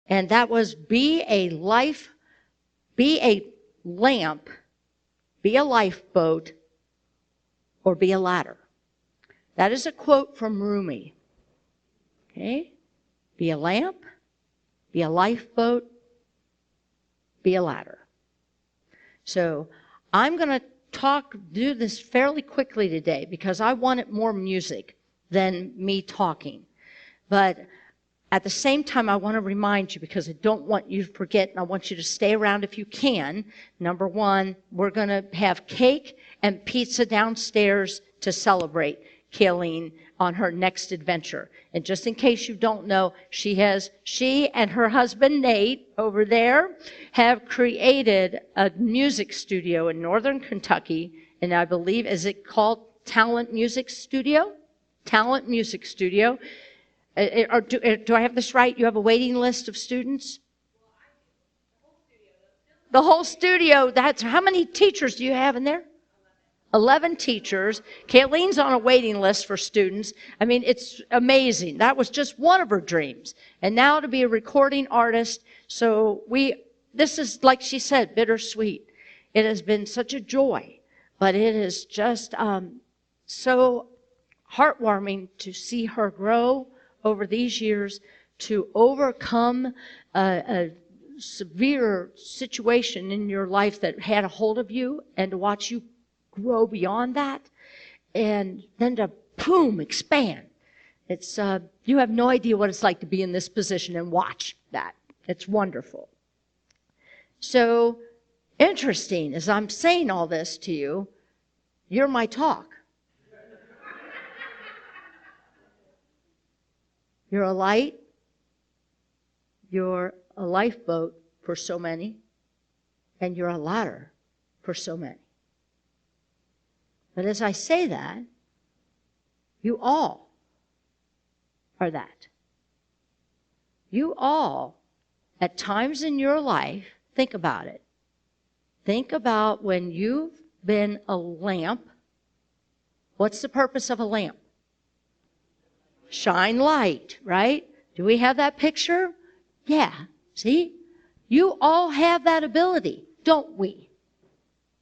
And that was be a lamp, be a lifeboat, or be a ladder. That is a quote from Rumi. Okay? Be a lamp, be a lifeboat, be a ladder. So I'm going to do this fairly quickly today because I wanted more music than me talking. But at the same time, I want to remind you, because I don't want you to forget, and I want you to stay around if you can. Number one, we're going to have cake and pizza downstairs to celebrate Kayleen on her next adventure. And just in case you don't know, she and her husband Nate over there have created a music studio in northern Kentucky, and I believe, is it called Talent Music Studio? Talent Music Studio. Do I have this right? You have a waiting list of students? The whole studio. That's how many teachers do you have in there? 11 teachers. Kayleen's on a waiting list for students. I mean, it's amazing. That was just one of her dreams. And now to be a recording artist. So this is, like she said, bittersweet. It has been such a joy, but it is just so heartwarming to see her grow over these years, to overcome a severe situation in your life that had a hold of you, and to watch you grow beyond that, and then to boom, expand. It's you have no idea what it's like to be in this position and watch that. It's wonderful. So interesting, as I'm saying all this to you, you're my talk. You're a light. You're a lifeboat for so many. And you're a ladder for so many. But as I say that, you all are that. You all, at times in your life, think about it. Think about when you've been a lamp. What's the purpose of a lamp? Shine light, right? Do we have that picture? Yeah. See? You all have that ability, don't we?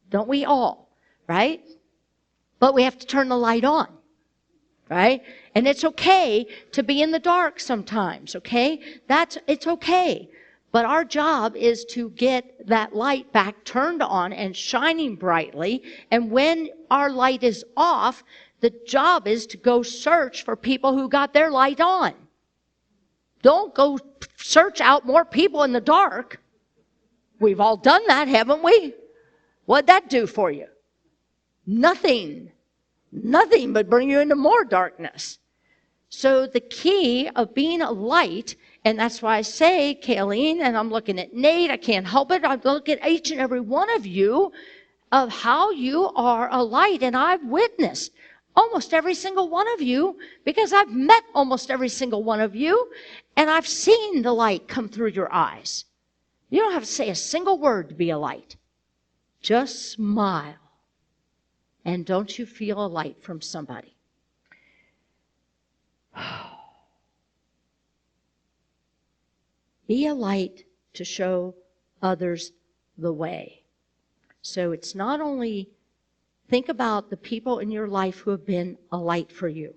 Don't we all? Right? But we have to turn the light on. Right? And it's okay to be in the dark sometimes, okay? It's okay. But our job is to get that light back turned on and shining brightly. And when our light is off, the job is to go search for people who got their light on. Don't go search out more people in the dark. We've all done that, haven't we? What'd that do for you? Nothing. Nothing but bring you into more darkness. So the key of being a light, and that's why I say, Kayleen, and I'm looking at Nate, I can't help it. I look at each and every one of you of how you are a light. And I've witnessed almost every single one of you, because I've met almost every single one of you, and I've seen the light come through your eyes. You don't have to say a single word to be a light. Just smile. And don't you feel a light from somebody? Be a light to show others the way. So it's not only think about the people in your life who have been a light for you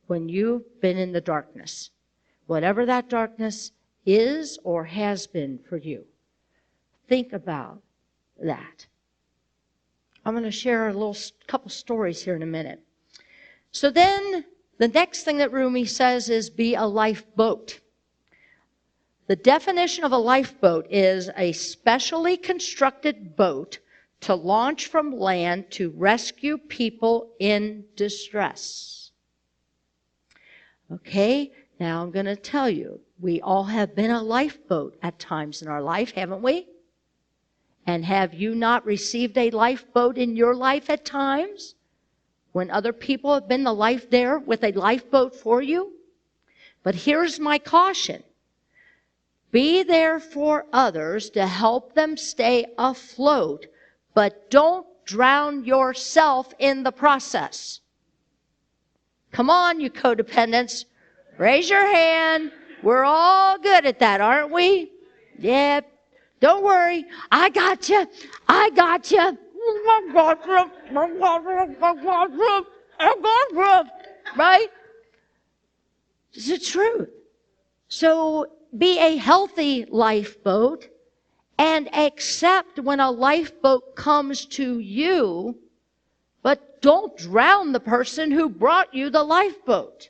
when you've been in the darkness, whatever that darkness is or has been for you. Think about that. I'm going to share a couple stories here in a minute. So then the next thing that Rumi says is be a lifeboat. The definition of a lifeboat is a specially constructed boat to launch from land to rescue people in distress. Okay, now I'm going to tell you, we all have been a lifeboat at times in our life, haven't we? And have you not received a lifeboat in your life at times? When other people have been the life there with a lifeboat for you? But here's my caution. Be there for others to help them stay afloat, but don't drown yourself in the process. Come on, you codependents. Raise your hand. We're all good at that, aren't we? Yeah. Don't worry. I got you. I got you. I got you. I got you. Right? It's the truth. So be a healthy lifeboat and accept when a lifeboat comes to you, but don't drown the person who brought you the lifeboat.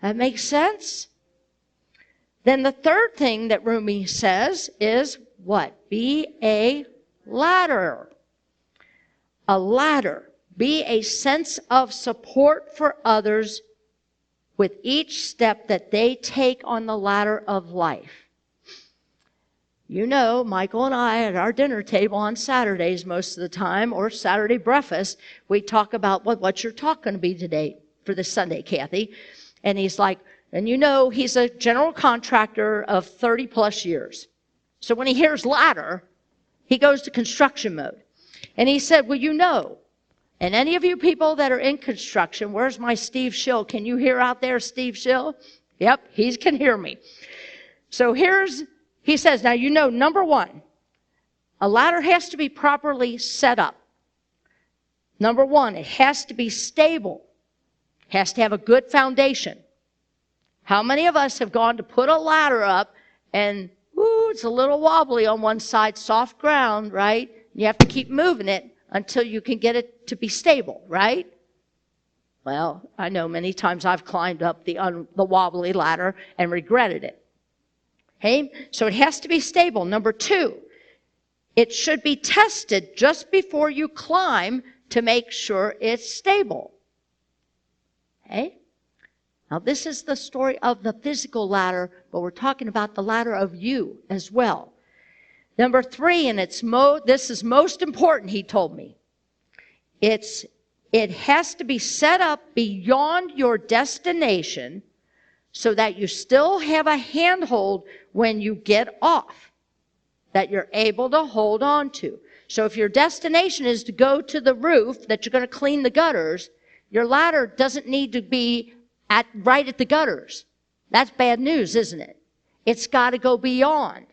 That makes sense? Then the third thing that Rumi says is what? Be a ladder. A ladder. Be a sense of support for others with each step that they take on the ladder of life. You know, Michael and I at our dinner table on Saturdays most of the time, or Saturday breakfast, we talk about what's your talk going to be today for this Sunday, Kathy? And he's like, and you know, he's a general contractor of 30 plus years. So when he hears ladder, he goes to construction mode. And he said, well, you know, and any of you people that are in construction, where's my Steve Schill? Can you hear out there, Steve Schill? Yep, he can hear me. So he says, now you know, number one, a ladder has to be properly set up. Number one, it has to be stable. It has to have a good foundation. How many of us have gone to put a ladder up and, ooh, it's a little wobbly on one side, soft ground, right? You have to keep moving it until you can get it to be stable, right? Well, I know many times I've climbed up the wobbly ladder and regretted it. Okay, so it has to be stable. Number two, it should be tested just before you climb to make sure it's stable. Okay? Now this is the story of the physical ladder, but we're talking about the ladder of you as well. Number three, and this is most important, he told me. It has to be set up beyond your destination so that you still have a handhold when you get off, that you're able to hold on to. So if your destination is to go to the roof, that you're going to clean the gutters, your ladder doesn't need to be right at the gutters. That's bad news, isn't it? It's got to go beyond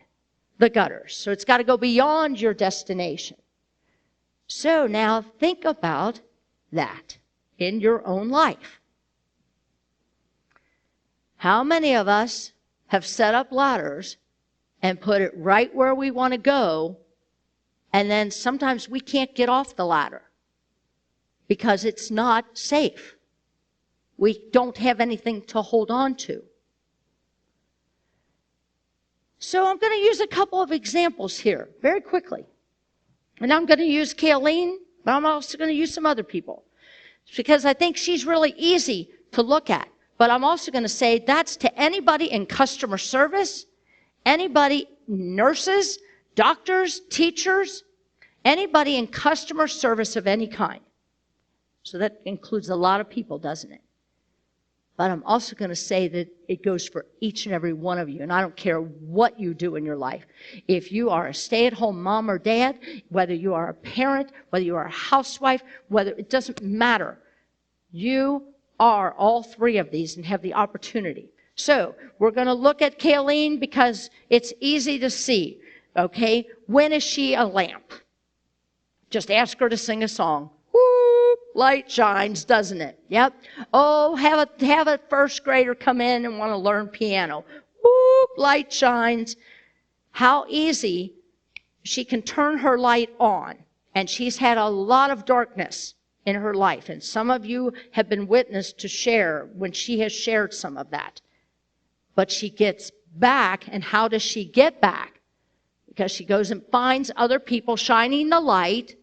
the gutters. So it's got to go beyond your destination. So now think about that in your own life. How many of us have set up ladders and put it right where we want to go, and then sometimes we can't get off the ladder because it's not safe. We don't have anything to hold on to. So I'm going to use a couple of examples here very quickly. And I'm going to use Kayleen, but I'm also going to use some other people because I think she's really easy to look at. But I'm also going to say that's to anybody in customer service, anybody, nurses, doctors, teachers, anybody in customer service of any kind. So that includes a lot of people, doesn't it? But I'm also going to say that it goes for each and every one of you. And I don't care what you do in your life. If you are a stay-at-home mom or dad, whether you are a parent, whether you are a housewife, it doesn't matter. You are all three of these and have the opportunity. So we're going to look at Kayleen because it's easy to see. Okay, when is she a lamp? Just ask her to sing a song. Whoop, light shines, doesn't it? Yep. Oh, have a first grader come in and want to learn piano. Whoop, light shines. How easy she can turn her light on. And she's had a lot of darkness in her life. And some of you have been witness to share when she has shared some of that. But she gets back, and how does she get back? Because she goes and finds other people shining the light.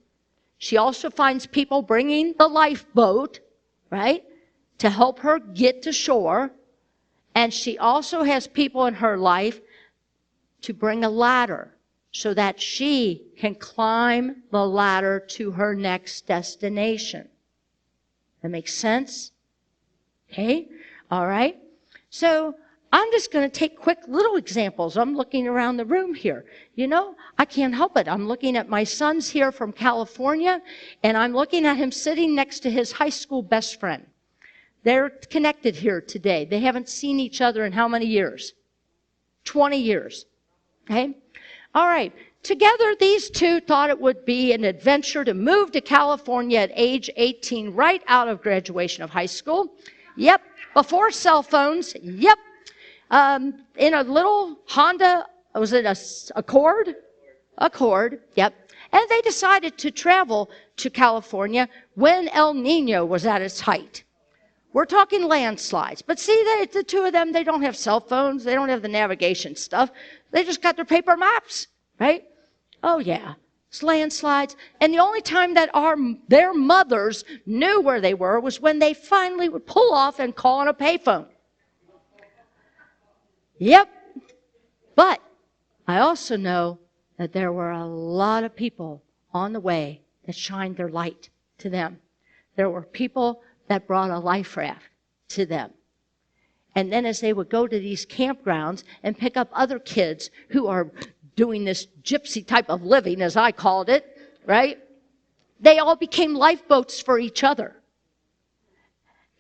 She also finds people bringing the lifeboat, right, to help her get to shore. And she also has people in her life to bring a ladder so that she can climb the ladder to her next destination. That makes sense? Okay? All right? So I'm just going to take quick little examples. I'm looking around the room here. You know, I can't help it. I'm looking at my son's here from California, and I'm looking at him sitting next to his high school best friend. They're connected here today. They haven't seen each other in how many years? 20 years. Okay? All right. Together, these two thought it would be an adventure to move to California at age 18, right out of graduation of high school. Yep. Before cell phones. Yep. In a little Honda, was it a Accord? Accord. Yep. And they decided to travel to California when El Nino was at its height. We're talking landslides. But see, the two of them, they don't have cell phones. They don't have the navigation stuff. They just got their paper maps, right? Oh, yeah. It's landslides. And the only time that their mothers knew where they were was when they finally would pull off and call on a payphone. Yep. But I also know that there were a lot of people on the way that shined their light to them. There were people that brought a life raft to them. And then as they would go to these campgrounds and pick up other kids who are doing this gypsy type of living, as I called it, right? They all became lifeboats for each other.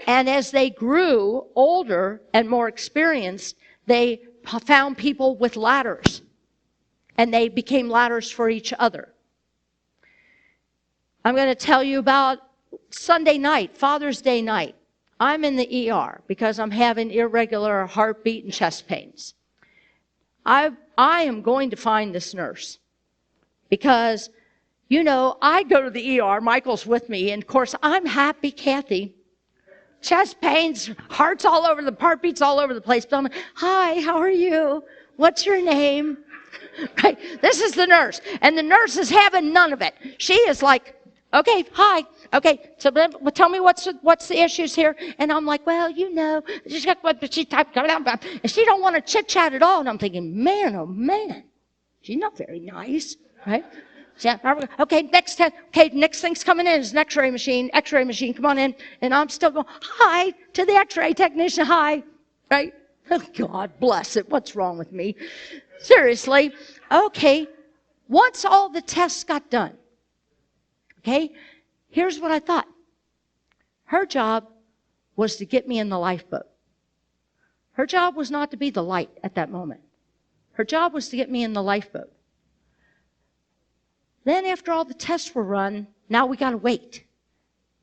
And as they grew older and more experienced, they found people with ladders. And they became ladders for each other. I'm going to tell you about Sunday night, Father's Day night. I'm in the ER because I'm having irregular heartbeat and chest pains. I am going to find this nurse because, you know, I go to the ER, Michael's with me, and of course I'm happy, Kathy. Chest pains, heartbeats all over the place. But I'm like, hi, how are you? What's your name? Right? This is the nurse. And the nurse is having none of it. She is like, okay, hi. Okay, so tell me what's the issues here? And I'm like, well, you know, and she don't want to chit-chat at all. And I'm thinking, man, oh man, she's not very nice, right? So, okay, next thing's coming in is an x-ray machine, come on in. And I'm still going, hi, to the x-ray technician, hi, right? Oh, God bless it, what's wrong with me? Seriously, okay, once all the tests got done, okay, here's what I thought. Her job was to get me in the lifeboat. Her job was not to be the light at that moment. Her job was to get me in the lifeboat. Then after all the tests were run, now we got to wait.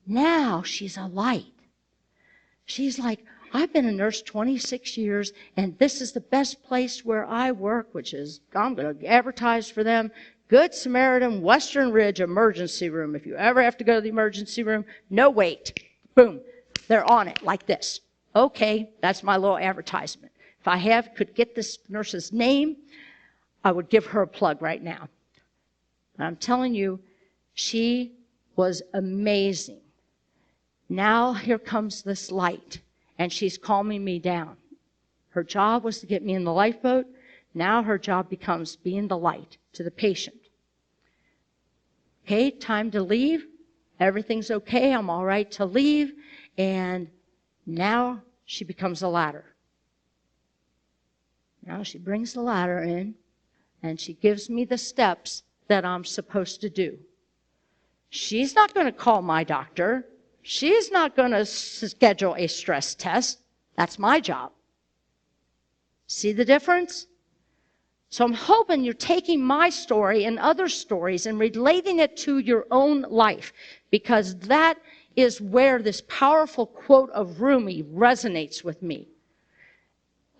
Now she's a light. She's like, I've been a nurse 26 years, and this is the best place where I work, which is, I'm going to advertise for them, Good Samaritan, Western Ridge Emergency Room. If you ever have to go to the emergency room, no wait. Boom. They're on it like this. Okay, that's my little advertisement. If I could get this nurse's name, I would give her a plug right now. I'm telling you, she was amazing. Now here comes this light, and she's calming me down. Her job was to get me in the lifeboat. Now her job becomes being the light to the patient. Okay, time to leave. Everything's okay. I'm all right to leave. And now she becomes a ladder. Now she brings the ladder in, and she gives me the steps that I'm supposed to do. She's not going to call my doctor. She's not going to schedule a stress test. That's my job. See the difference? So I'm hoping you're taking my story and other stories and relating it to your own life, because that is where this powerful quote of Rumi resonates with me.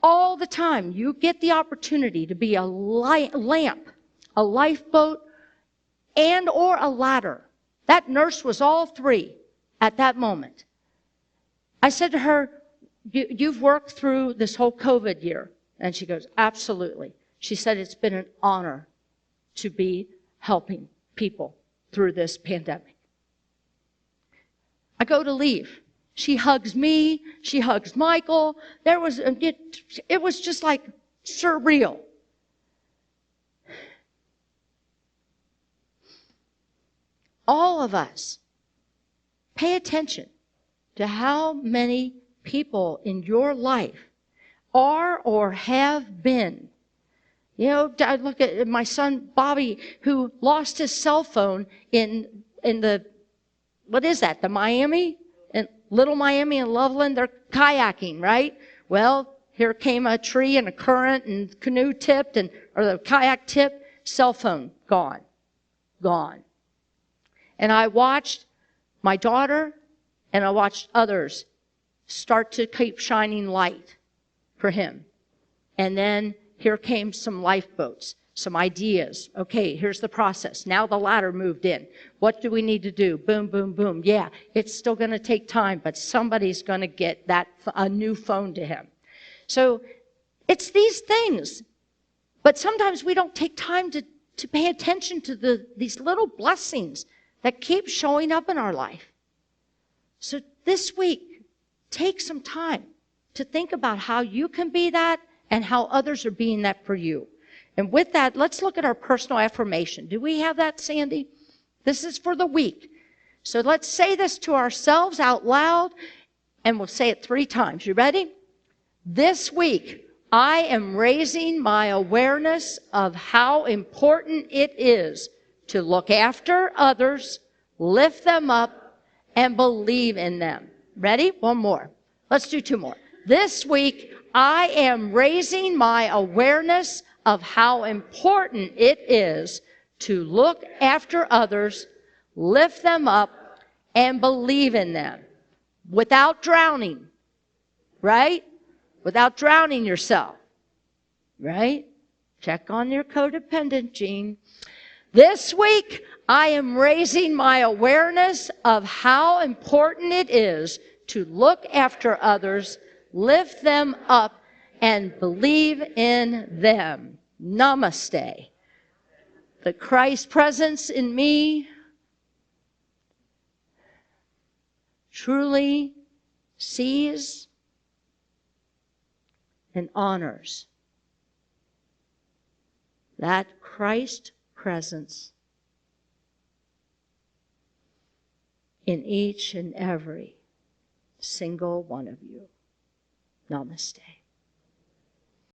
All the time you get the opportunity to be a lamp, a lifeboat, and or a ladder. That nurse was all three at that moment. I said to her, you've worked through this whole COVID year. And she goes, absolutely. She said, it's been an honor to be helping people through this pandemic. I go to leave. She hugs me. She hugs Michael. It was just like surreal. All of us, pay attention to how many people in your life are or have been. You know, I look at my son Bobby, who lost his cell phone in the, what is that, the Miami? And Little Miami and Loveland, they're kayaking, right? Well, here came a tree and a current and canoe tipped or the kayak tipped, cell phone gone. And I watched my daughter and I watched others start to keep shining light for him. And then here came some lifeboats, some ideas. Okay, here's the process. Now the ladder moved in. What do we need to do? Boom, boom, boom. Yeah, it's still going to take time, but somebody's going to get a new phone to him. So it's these things. But sometimes we don't take time to pay attention to these little blessings that keep showing up in our life. So this week, take some time to think about how you can be that and how others are being that for you. And with that, let's look at our personal affirmation. Do we have that, Sandy? This is for the week. So let's say this to ourselves out loud, and we'll say it 3 times. You ready? This week, I am raising my awareness of how important it is to look after others, lift them up, and believe in them. Ready? One more. Let's do 2 more. This week, I am raising my awareness of how important it is to look after others, lift them up, and believe in them without drowning, right? Without drowning yourself, right? Check on your codependent gene. This week, I am raising my awareness of how important it is to look after others, lift them up, and believe in them. Namaste. The Christ presence in me truly sees and honors that Christ presence in each and every single one of you. Namaste.